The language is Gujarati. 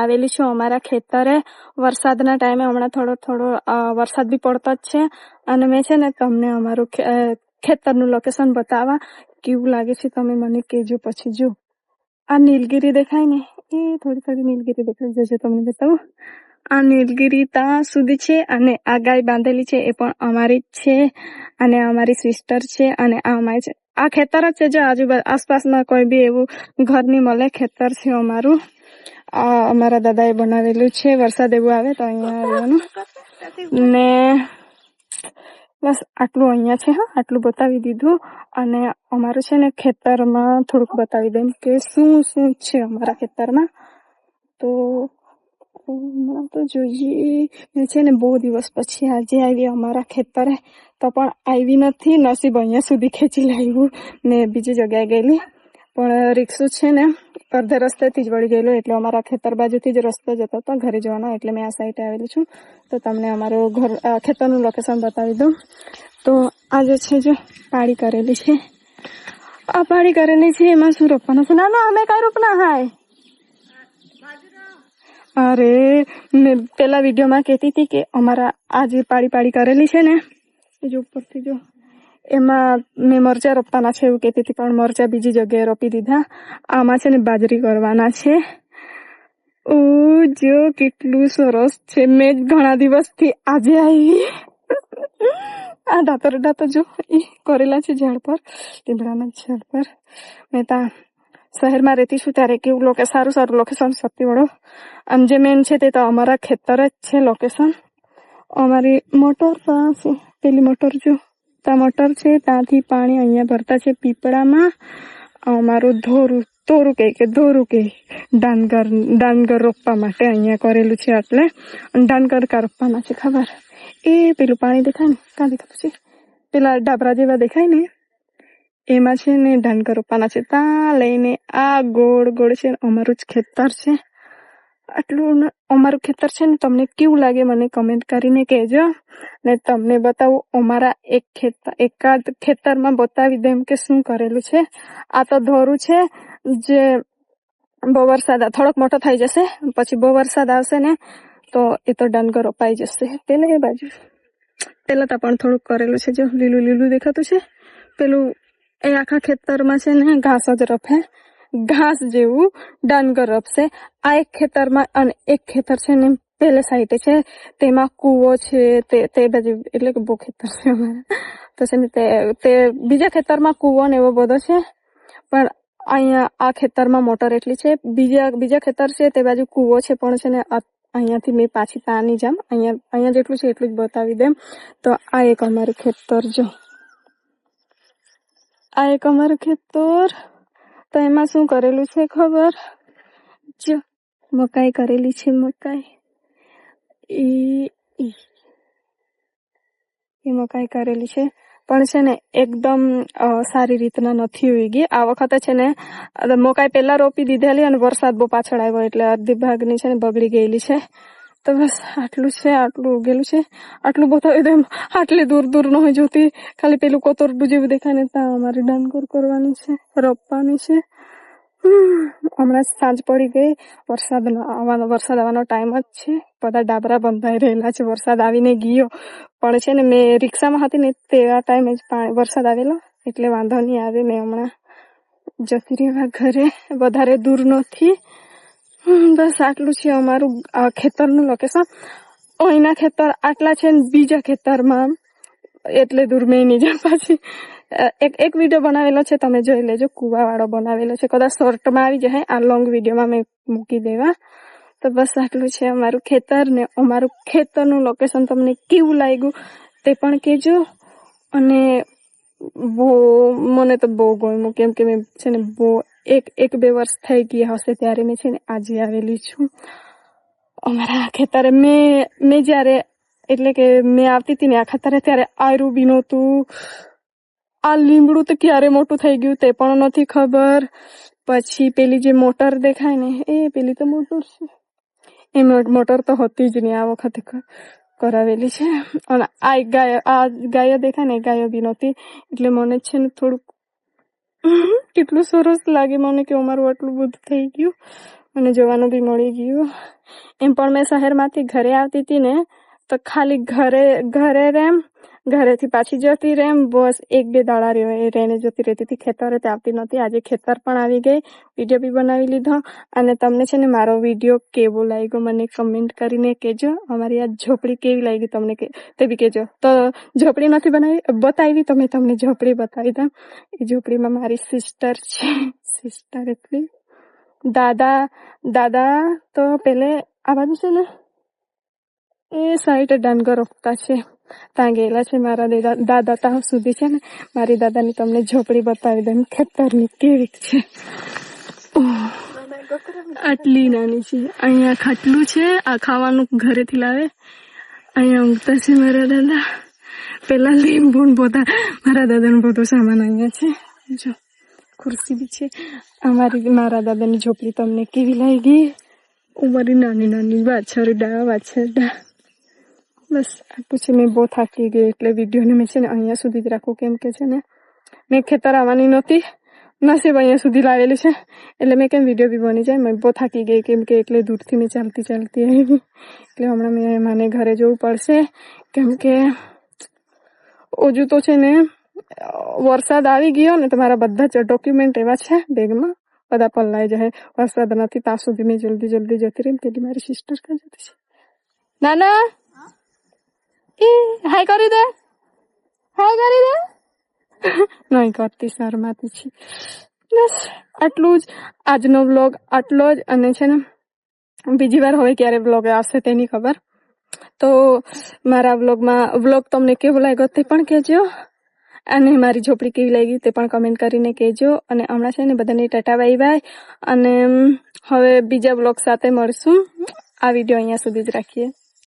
આવેલી છું અમારા ખેતરે વરસાદના ટાઈમે. હમણાં થોડો વરસાદ બી પડતો જ છે અને મેં છે ને તમને અમારું ખેતરનું લોકેશન બતાવવા કેવું લાગે છે તમે મને કહેજો. પછી જો આ નીલગીરી દેખાય ને એ થોડી નીલગીરી દેખાય જશે તમને બતાવું. આ નીલગીરી ત્યાં સુધી છે અને આ ગાય બાંધેલી છે એ પણ અમારી જ છે અને અમારી સિસ્ટર છે અને આ અમારી છે. આ ખેતર જ છે જો આજુબાજુ આસપાસમાં કોઈ બી એવું ઘર નહીં મળે. ખેતર છે અમારું. આ અમારા દાદાએ બનાવેલું છે. વરસાદ એવું આવે તો અહીંયા રહેવાનું ને બસ આટલું અહીંયા છે. હા આટલું બતાવી દીધું અને અમારું છે ને ખેતરમાં થોડુંક બતાવી દઉં કે શું છે અમારા ખેતરમાં. તો હમણાં તો જોઈએ છે ને બહુ દિવસ પછી આજે આવી અમારા ખેતરે તો પણ આવી નથી. નસીબ અહીંયા સુધી ખેંચી લાવ્યું ને બીજી જગ્યાએ ગયેલી પણ રિક્ષો છે ને અડધે રસ્તેથી જ વળી ગયેલો એટલે અમારા ખેતર બાજુથી જ રસ્તો જતો હતો ઘરે જવાનો એટલે મેં આ સાઈડે આવેલી છું. તો તમને અમારું ખેતરનું લોકેશન બતાવી દઉં. તો આ જે છે જો પાળી કરેલી છે. આ પાળી કરેલી છે એમાં શું રોપવાનું છે? ના અમે કઈ રોપના હાય. અરે મેં પેલા વિડીયોમાં કહેતી હતી કે અમારા આ જે પાળી કરેલી છે ને એ જો ઉપરથી જો એમાં મેં મરચા રોપવાના છે એવું કહેતી હતી પણ મરચા બીજી જગ્યાએ રોપી દીધા. આમાં છે ને બાજરી કરવાના છે. ઓ જો કેટલું સરસ છે. મેં ઘણા દિવસથી આજે આવી આ દાંતરડા જો એ કરેલા છે ઝાડ પર, લીમડાના ઝાડ પર. મેં ત્યાં શહેરમાં રહેતી છું ત્યારે કેવું સારું લોકેશન શક્તિવાળો અને જે મેન છે તે તો અમારા ખેતર જ છે લોકેશન. અમારી મોટર પાસે પેલી મોટર જો ત્યાં મોટર છે ત્યાંથી પાણી અહીંયા ભરતા છે પીપળામાં. અમારું ધોરું કે ડાંગર રોપવા માટે અહીંયા કરેલું છે. એટલે ડાંગર કા રોપવાના છે ખબર? એ પેલું પાણી દેખાય ને ક્યાં દેખાતું છે પેલા ડાબરા જેવા દેખાય ને એમાં છે ને ડાંગર રોપવાના છે. ત્યાં લઈને આ ગોળ છે અમારું જ ખેતર છે. આટલું અમારું ખેતર છે ને તમને કેવું લાગે મને કમેન્ટ કરીને કહેજો ને તમને બતાવું અમારા એકાદ ખેતરમાં બતાવી દેમ કે શું કરેલું છે. આ તો ધોરું છે જે બહુ વરસાદ થોડોક મોટો થઈ જશે પછી બહુ વરસાદ આવશે ને તો એ તો ડાંગર રોપાઈ જશે. પેલા એ બાજુ પેલા તો પણ થોડુંક કરેલું છે જો લીલું દેખાતું છે. પેલું એ આખા ખેતરમાં છે ને ઘાસ જ રોપે ઘાસ જેવું ડાંગર રોપશે. આ એક ખેતરમાં અને એક ખેતર છે ને પેલે સાઈડે છે તેમાં કૂવો છે તે બાજુ એટલે કે બહુ ખેતર છે અમારા તો છે ને તે બીજા ખેતરમાં કૂવો ને એવો બધો છે પણ અહીંયા આ ખેતરમાં મોટર એટલી છે. બીજા ખેતર છે તે બાજુ કૂવો છે પણ છે ને અહીંયાથી મેં પાછી તાની જામ અહીંયા જેટલું છે એટલું જ બતાવી દેમ. તો આ એક અમારું ખેતર જો આ એક અમારું ખેતર તો એમાં શું કરેલું છે ખબર? જો મકાઈ કરેલી છે. મકાઈ એ મકાઈ કરેલી છે પણ છે ને એકદમ સારી રીતના નથી ઉગી. આ વખતે છે ને મકાઈ પહેલા રોપી દીધેલી અને વરસાદ બહુ પાછળ આવ્યો એટલે અડધી ભાગની છે ને બગડી ગયેલી છે. તો બસ આટલું છે. આટલું ઉગેલું છે. આટલું બતાવી દે. આટલી દૂર ન હોય જોતી ખાલી પેલું કોતરડું જેવું દેખાય ને ત્યાં અમારી ડાંગર કરવાની છે રોપવાની છે. હમણાં સાંજ પડી ગઈ. વરસાદ આવવાનો ટાઈમ જ છે. બધા ડાબરા બંધાઈ રહેલા છે. વરસાદ આવીને ગયો પણ છે ને મેં રિક્ષામાં હતી ને તેવા ટાઈમે જ વરસાદ આવેલો એટલે વાંધો નહીં આવે. મેં હમણાં જતી રહેવા ઘરે. વધારે દૂર નથી. બસ આટલું છે અમારું ખેતરનું લોકેશન. અહીંના ખેતર આટલા છે ને બીજા ખેતરમાં એટલે દૂર મેં નહીં જાઉં. પાછી એક વિડીયો બનાવેલો છે તમે જોઈ લેજો. કુવા વાળો બનાવેલો છે. કદાચ શોર્ટમાં આવી જાય. આ લોંગ વિડીયોમાં મેં મૂકી દેવા. તો બસ આટલું છે અમારું ખેતર ને અમારું ખેતરનું લોકેશન તમને કેવું લાગ્યું તે પણ કહેજો. અને મને તો બહુ ગમ્યું કેમ કે મેં છે ને બહુ 1-2 વર્ષ થઈ ગયા હશે ત્યારે મેં છે ને આજે આવેલી છું અમારા ખેતરે. મેં જ્યારે એટલે કે મેં આવતી હતી ને આ ખેતરે ત્યારે આયરું બી નહોતું. આ લીમડું તો ક્યારે મોટું થઈ ગયું તે પણ નથી ખબર. પછી પેલી જે મોટર દેખાય ને એ પેલી તો મોટર છે. એ મોટર તો હતી જ નહીં. આ વખતે કરાવેલી છે. અને આ ગાયો દેખાય ને ગાયો બી નહોતી એટલે મને છે ને થોડુંક કેટલું સરસ લાગે મને કે અમારું આટલું બધું થઈ ગયું. મને જોવાનું બી મળી ગયું. એમ પણ મેં શહેરમાંથી ઘરે આવતી હતી ને તો ખાલી ઘરે રેમ, ઘરેથી પાછી જતી રેમ, બસ 1-2 દાડા રહીને જતી રહેતી હતી. ખેતરે તે આવતી નહોતી. આજે ખેતર પણ આવી ગઈ, વિડીયો બી બનાવી લીધો. અને તમને છે ને મારો વિડીયો કેવો લાગ્યો મને કમેન્ટ કરીને કહેજો. અમારી આ ઝોપડી કેવી લાગી તમને તે બી કહેજો. તો ઝોપડી નથી બતાવી તો મેં તમને ઝોપડી બતાવી દઉં. એ ઝોપડીમાં મારી સિસ્ટર છે. સિસ્ટર એટલી દાદા તો પેલે આ બાજુ છે ને એ સાઈડ ડાંગર રોપતા છે, ત્યાં ગયેલા છે મારા દાદા. ત્યાં સુધી છે ને મારી દાદાની તમને ઝોપડી બતાવી દઉં ખેતરની કેવી છે. આટલી નાની છે. અહીંયા ખાટલું છે, આ ખાવાનું ઘરેથી લાવે. અહીંયા ઊંઘતા છે મારા દાદા. પેલા લીંબુ બધા મારા દાદાનો બધો સામાન અહીંયા છે. જો ખુરશી બી છે. મારા દાદાની ઝોપડી તમને કેવી લાગી? ઉમરી નાની વાછરડા. બસ આટલું છે. મેં બહુ થાકી ગઈ એટલે વિડીયોને મેં છે ને અહીંયા સુધી જ રાખું, કેમ કે છે ને મેં ખેતર આવવાની નહોતી, નસીબ અહીંયા સુધી લાવેલી છે એટલે મેં કેમ વિડીયો બી બની જાય. મેં બહુ થાકી ગઈ કેમ કે એટલે દૂરથી મેં ચાલતી આવી. એટલે હમણાં મને ઘરે જવું પડશે કેમ કે હજુ તો છે ને વરસાદ આવી ગયો ને તમારા બધા જ ડોક્યુમેન્ટ એવા છે બેગમાં, બધા પલ્લાઈ જાય. વરસાદ નથી ત્યાં સુધી મેં જલ્દી જતી રહી. પેલી મારી સિસ્ટર ક્યાં જતી છે? નાના હાય કરી દે નહીં કરતી, શરમાતી છે. બસ આટલું જ આજનો વ્લોગ, આટલો જ. અને છે ને બીજી વાર હવે ક્યારે વ્લોગ આવશે તેની ખબર. તો મારા વ્લોગ તમને કેવો લાગ્યો તે પણ કહેજો, અને મારી ઝોપડી કેવી લાગી તે પણ કમેન્ટ કરીને કહેજો. અને હમણાં છે ને બધાને ટાટા બાય બાય. અને હવે બીજા વ્લોગ સાથે મળશું. આ વિડીયો અહીંયા સુધી જ રાખીએ.